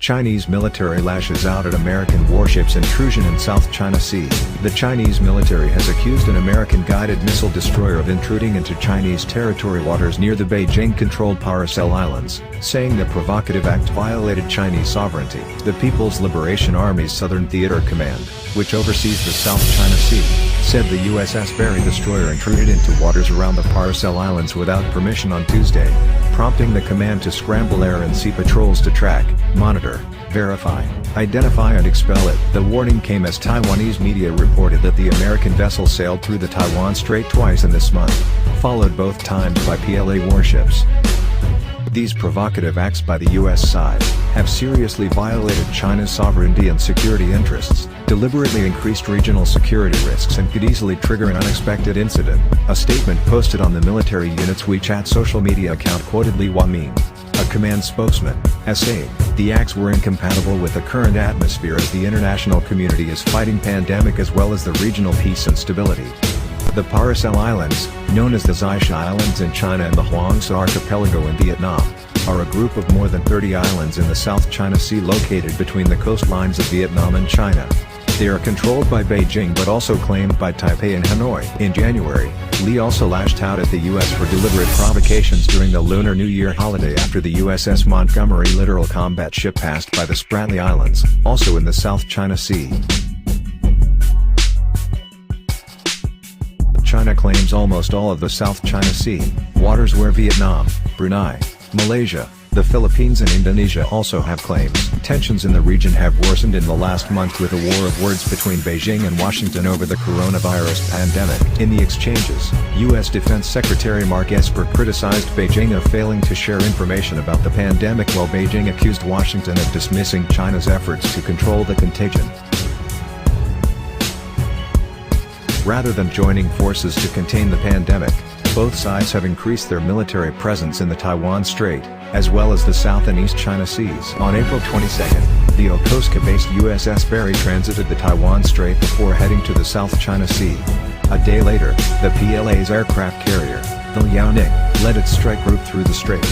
Chinese military lashes out at American warships' intrusion in South China Sea. The Chinese military has accused an American guided missile destroyer of intruding into Chinese territory waters near the Beijing-controlled Paracel Islands, saying the provocative act violated Chinese sovereignty. The People's Liberation Army's Southern Theater Command, which oversees the South China Sea, said the USS Berry destroyer intruded into waters around the Paracel Islands without permission on Tuesday, prompting the command to scramble air and sea patrols to track, monitor, verify, identify and expel it. The warning came as Taiwanese media reported that the American vessel sailed through the Taiwan Strait twice in this month, followed both times by PLA warships. These provocative acts by the U.S. side have seriously violated China's sovereignty and security interests, deliberately increased regional security risks and could easily trigger an unexpected incident, a statement posted on the military unit's WeChat social media account quoted Li Huamin, a command spokesman, as saying, the acts were incompatible with the current atmosphere as the international community is fighting pandemic as well as the regional peace and stability. The Paracel Islands, known as the Xisha Islands in China and the Hoang-sa Archipelago in Vietnam, are a group of more than 30 islands in the South China Sea located between the coastlines of Vietnam and China. They are controlled by Beijing but also claimed by Taipei and Hanoi. In January, Li also lashed out at the U.S. for deliberate provocations during the Lunar New Year holiday after the USS Montgomery littoral combat ship passed by the Spratly Islands, also in the South China Sea. China claims almost all of the South China Sea, waters where Vietnam, Brunei, Malaysia, the Philippines and Indonesia also have claims. Tensions in the region have worsened in the last month with a war of words between Beijing and Washington over the coronavirus pandemic. In the exchanges, U.S. Defense Secretary Mark Esper criticized Beijing of failing to share information about the pandemic while Beijing accused Washington of dismissing China's efforts to control the contagion. Rather than joining forces to contain the pandemic, both sides have increased their military presence in the Taiwan Strait, as well as the South and East China Seas. On April 22, the Yokosuka-based USS Berry transited the Taiwan Strait before heading to the South China Sea. A day later, the PLA's aircraft carrier, the Liaoning, led its strike group through the strait.